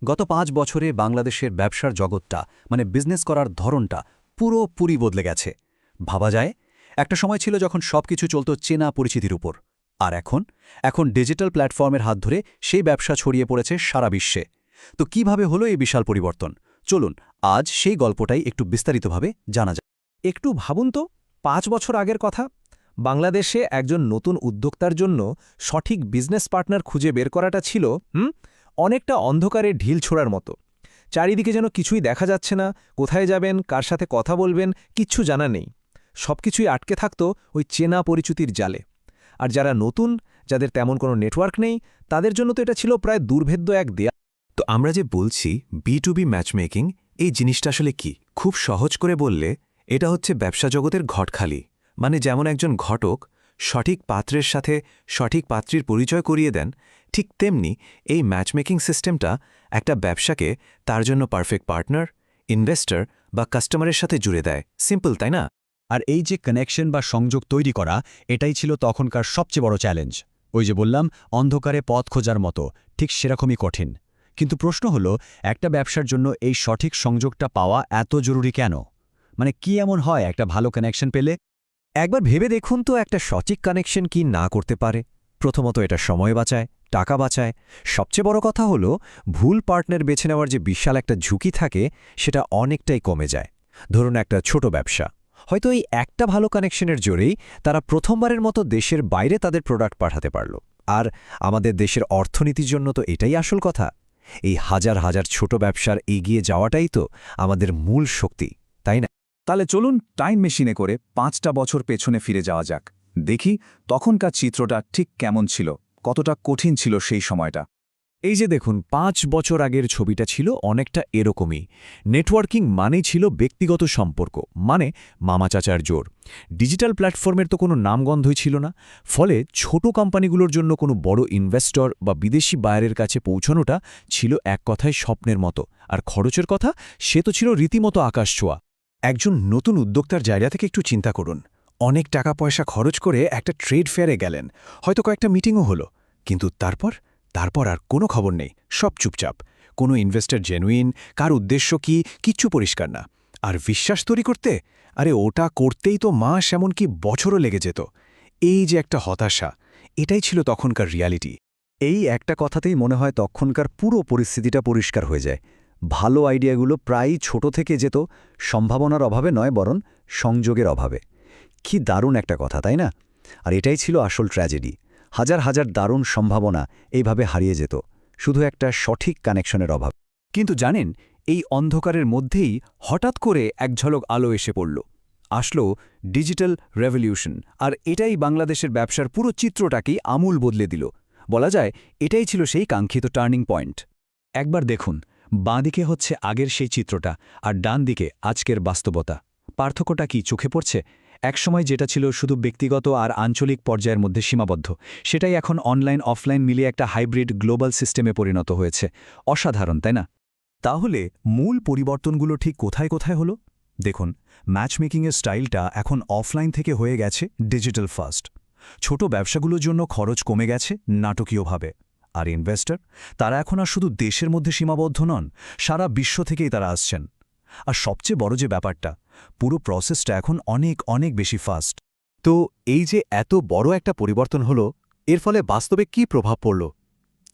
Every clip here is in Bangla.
গত ৫ বছরে বাংলাদেশের ব্যবসার জগৎটা বিজনেস করার ধরনটা পুরোপুরি বদলে গেছে। ভাবা যায় একটা সময় ছিল যখন সবকিছু চলত চেনা পরিচিতির উপর, আর এখন ডিজিটাল প্ল্যাটফর্মের হাত ধরে সেই ব্যবসা ছড়িয়ে পড়েছে সারা বিশ্বে। তো কিভাবে হলো এই বিশাল পরিবর্তন? চলুন আজ সেই গল্পটাই একটু বিস্তারিতভাবে জানা যায়। একটু ভাবুন তো, ৫ বছর আগের কথা। বাংলাদেশে একজন নতুন উদ্যোক্তার জন্য সঠিক বিজনেস পার্টনার খুঁজে বের করাটা ছিল অনেকটা অন্ধকারে ঢিল ছোড়ার মতো। চারিদিকে যেন কিছুই দেখা যাচ্ছে না, কোথায় যাবেন, কার সাথে কথা বলবেন, কিচ্ছু জানা নেই। সবকিছুই আটকে থাকত ওই চেনা পরিচিতির জালে। আর যারা নতুন, যাদের তেমন কোনো নেটওয়ার্ক নেই, তাদের জন্য তো এটা ছিল প্রায় দুর্ভেদ্য এক দেয়া। তো আমরা যে বলছি B2B ম্যাচমেকিং, এই জিনিসটা আসলে কি? খুব সহজ করে বললে এটা হচ্ছে ব্যবসা জগতের ঘটখালি। যেমন একজন ঘটক সঠিক পাত্রের সাথে সঠিক পাত্রীর পরিচয় করিয়ে দেন, ঠিক তেমনি এই ম্যাচমেকিং সিস্টেমটা একটা ব্যবসাকে তার জন্য পারফেক্ট পার্টনার, ইনভেস্টর বা কাস্টমারের সাথে জুড়ে দেয়। সিম্পল, তাই না? আর এই যে কানেকশন বা সংযোগ তৈরি করা, এটাই ছিল তখনকার সবচেয়ে বড় চ্যালেঞ্জ। ওই যে বললাম, অন্ধকারে পথ খোঁজার মতো, ঠিক সেরকমই কঠিন। কিন্তু প্রশ্ন হলো, একটা ব্যবসার জন্য এই সঠিক সংযোগটা পাওয়া এত জরুরি কেন? কি এমন হয় একটা ভালো কানেকশন পেলে? একবার ভেবে দেখুন তো, একটা সঠিক কানেকশন কি না করতে পারে। প্রথমত, এটা সময় বাঁচায়, টাকা বাঁচায়। সবচেয়ে বড় কথা হলো, ভুল পার্টনার বেছে নেওয়ার যে বিশাল একটা ঝুঁকি থাকে, সেটা অনেকটাই কমে যায়। ধরুন একটা ছোট ব্যবসা, হয়তো এই একটা ভালো কানেকশনের জোরেই তারা প্রথমবারের মতো দেশের বাইরে তাদের প্রোডাক্ট পাঠাতে পারল। আর আমাদের দেশের অর্থনীতির জন্য তো এটাই আসল কথা। এই হাজার হাজার ছোট ব্যবসার এগিয়ে যাওয়াটাই তো আমাদের মূল শক্তি, তাই না? তাহলে চলুন টাইম মেশিনে করে ৫টা বছর পেছনে ফিরে যাওয়া যাক। দেখি তখনকার চিত্রটা ঠিক কেমন ছিল, কতটা কঠিন ছিল সেই সময়টা। এই যে দেখুন, ৫ বছর আগের ছবিটা ছিল অনেকটা এরকমই। নেটওয়ার্কিং মানেই ছিল ব্যক্তিগত সম্পর্ক, মামা চাচার জোর। ডিজিটাল প্ল্যাটফর্মের তো কোনো নামগন্ধই ছিল না। ফলে ছোট কোম্পানিগুলোর জন্য কোনো বড় ইনভেস্টর বা বিদেশি বায়ারের কাছে পৌঁছানোটা ছিল এক কথায় স্বপ্নের মতো। আর খরচের কথা, সে তো ছিল রীতিমতো আকাশছোঁয়া। একজন নতুন উদ্যোক্তার জায়গা থেকে একটু চিন্তা করুন। অনেক টাকা পয়সা খরচ করে একটা ট্রেড ফেয়ারে গেলেন, হয়তো কয়েকটা মিটিংও হলো, কিন্তু তারপর আর কোনো খবর নেই, সব চুপচাপ। কোনো ইনভেস্টর জেনুইন, কার উদ্দেশ্য কি, কিচ্ছু পরিষ্কার না। আর বিশ্বাস তৈরি করতে, ওটা করতেই তো মাস, এমনকি বছরও লেগে যেত। এই যে একটা হতাশা, এটাই ছিল তখনকার রিয়ালিটি। এই একটা কথাতেই মনে হয় তখনকার পুরো পরিস্থিতিটা পরিষ্কার হয়ে যায়। ভালো আইডিয়াগুলো প্রায়ই ছোট থেকে যেত, সম্ভাবনার অভাবে নয়, বরং সংযোগের অভাবে। কি দারুণ একটা কথা, তাই না? আর এটাই ছিল আসল ট্র্যাজেডি। হাজার হাজার দারুণ সম্ভাবনা এইভাবে হারিয়ে যেত, শুধু একটা সঠিক কানেকশনের অভাব। কিন্তু জানেন, এই অন্ধকারের মধ্যেই হঠাৎ করে এক ঝলক আলো এসে পড়ল। আসলো ডিজিটাল রেভলিউশন, আর এটাই বাংলাদেশের ব্যবসার পুরো চিত্রটাকেই আমূল বদলে দিল। বলা যায় এটাই ছিল সেই কাঙ্ক্ষিত টার্নিং পয়েন্ট। একবার দেখুন, বাঁদিকে হচ্ছে আগের সেই চিত্রটা, আর ডান দিকে আজকের বাস্তবতা। পার্থক্যটা কি চোখে পড়ছে? একসময় যেটা ছিল শুধু ব্যক্তিগত আর আঞ্চলিক পর্যায়ের মধ্যে সীমাবদ্ধ, সেটাই এখন অনলাইন অফলাইন মিলিয়ে একটা হাইব্রিড গ্লোবাল সিস্টেমে পরিণত হয়েছে। অসাধারণ, তাই না? তাহলে মূল পরিবর্তনগুলো ঠিক কোথায় কোথায় হলো? দেখুন, ম্যাচমেকিংয়ের স্টাইলটা এখন অফলাইন থেকে হয়ে গেছে ডিজিটাল ফার্স্ট। ছোট ব্যবসাগুলোর জন্য খরচ কমে গেছে নাটকীয়ভাবে। আর ইনভেস্টর, তারা এখন আর শুধু দেশের মধ্যে সীমাবদ্ধ নন, সারা বিশ্ব থেকেই তারা আসছেন। আর সবচেয়ে বড় যে ব্যাপারটা, পুরো প্রসেসটা এখন অনেক অনেক বেশি ফাস্ট। তো এই যে এত বড় একটা পরিবর্তন হলো, এর ফলে বাস্তবে কি প্রভাব পড়ল?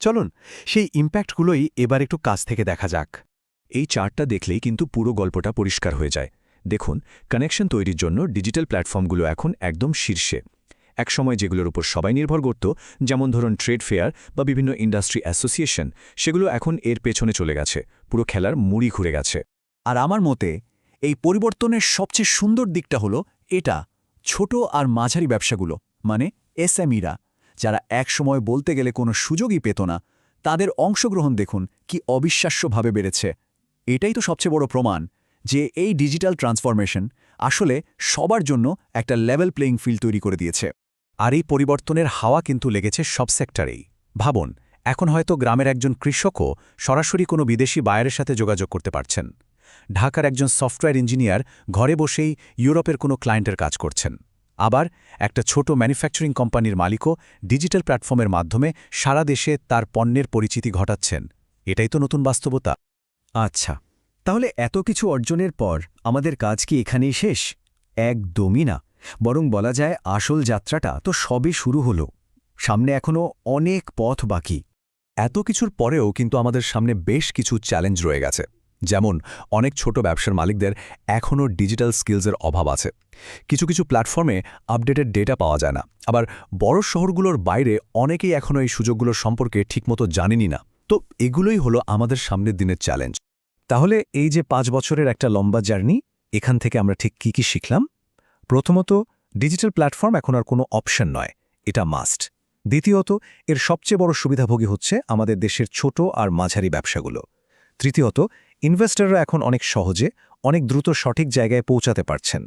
চলুন সেই ইম্প্যাক্টগুলোই এবার একটু কাছ থেকে দেখা যাক। এই চার্টটা দেখলেই কিন্তু পুরো গল্পটা পরিষ্কার হয়ে যায়। দেখুন, কানেকশন তৈরির জন্য ডিজিটাল প্ল্যাটফর্মগুলো এখন একদম শীর্ষে। একসময় যেগুলোর উপর সবাই নির্ভর করত, যেমন ধরুন ট্রেড ফেয়ার বা বিভিন্ন ইন্ডাস্ট্রি অ্যাসোসিয়েশন, সেগুলো এখন এর পেছনে চলে গেছে। পুরো খেলার মুড়ি ঘুরে গেছে। আর আমার মতে এই পরিবর্তনের সবচেয়ে সুন্দর দিকটা হলো এটা, ছোট আর মাঝারি ব্যবসাগুলো, এসএমইরা, যারা একসময় বলতে গেলে কোনো সুযোগই পেত না, তাদের অংশগ্রহণ দেখুন কি অবিশ্বাস্যভাবে বেড়েছে। এটাই তো সবচেয়ে বড় প্রমাণ যে এই ডিজিটাল ট্রান্সফরমেশন আসলে সবার জন্য একটা লেভেল প্লেইং ফিল্ড তৈরি করে দিয়েছে। আর এই পরিবর্তনের হাওয়া কিন্তু লেগেছে সব সেক্টরেই। ভাবুন, এখন হয়তো গ্রামের একজন কৃষকও সরাসরি কোনো বিদেশি বায়ারের সাথে যোগাযোগ করতে পারছেন। ঢাকার একজন সফটওয়্যার ইঞ্জিনিয়ার ঘরে বসেই ইউরোপের কোনো ক্লায়েন্টের কাজ করছেন। আবার একটা ছোট ম্যানুফ্যাকচারিং কোম্পানির মালিকও ডিজিটাল প্ল্যাটফর্মের মাধ্যমে সারা দেশে তার পণ্যের পরিচিতি ঘটাচ্ছেন। এটাই তো নতুন বাস্তবতা। আচ্ছা, তাহলে এত কিছু অর্জনের পর আমাদের কাজ কি এখানেই শেষ? একদমই না, বরং বলা যায় আসল যাত্রাটা তো সবে শুরু হলো। সামনে এখনো অনেক পথ বাকি। এত কিছুর পরেও কিন্তু আমাদের সামনে বেশ কিছু চ্যালেঞ্জ রয়ে গেছে। যেমন অনেক ছোট ব্যবসার মালিকদের এখনও ডিজিটাল স্কিলসের অভাব আছে। কিছু কিছু প্ল্যাটফর্মে আপডেটেড ডেটা পাওয়া যায় না, আবার বড় শহরগুলোর বাইরে অনেকেই এখনও এই সুযোগগুলোর সম্পর্কে ঠিকমতো জানেনই না। তো এগুলোই হলো আমাদের সামনের দিনের চ্যালেঞ্জ। তাহলে এই যে 5 বছরের একটা লম্বা জার্নি, এখান থেকে আমরা ঠিক কি কি শিখলাম? প্রথমত, ডিজিটাল প্ল্যাটফর্ম এখন আর কোনো অপশন নয়, এটা মাস্ট। দ্বিতীয়ত, এর সবচেয়ে বড় সুবিধাভোগী হচ্ছে আমাদের দেশের ছোট আর মাঝারি ব্যবসাগুলো। তৃতীয়ত, ইনভেস্টররা এখন অনেক সহজে, অনেক দ্রুত সঠিক জায়গায় পৌঁছাতে পারছেন।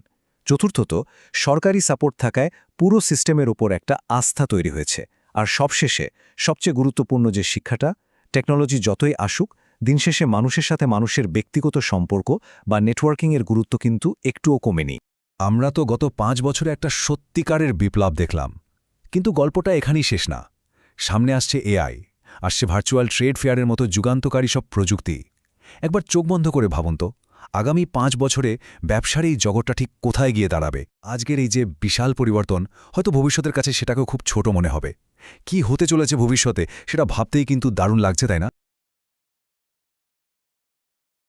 চতুর্থত, সরকারি সাপোর্ট থাকায় পুরো সিস্টেমের উপর একটা আস্থা তৈরি হয়েছে। আর সবশেষে, সবচেয়ে গুরুত্বপূর্ণ যে শিক্ষাটা, টেকনোলজি যতই আসুক, দিন শেষে মানুষের সাথে মানুষের ব্যক্তিগত সম্পর্ক বা নেটওয়ার্কিংয়ের গুরুত্ব কিন্তু একটুও কমেনি। আমরা তো গত 5 বছরে একটা সত্যিকারের বিপ্লব দেখলাম, কিন্তু গল্পটা এখানেই শেষ না। সামনে আসছে এআই, আসছে ভার্চুয়াল ট্রেড ফেয়ারের মতো যুগান্তকারী সব প্রযুক্তি। একবার চোখ বন্ধ করে ভাবুন তো, আগামী 5 বছরে ব্যবসার এই জগৎটা ঠিক কোথায় গিয়ে দাঁড়াবে? আজকের এই যে বিশাল পরিবর্তন, হয়তো ভবিষ্যতের কাছে সেটাকেও খুব ছোট মনে হবে। কি হতে চলেছে ভবিষ্যতে সেটা ভাবতেই কিন্তু দারুণ লাগছে, তাই না?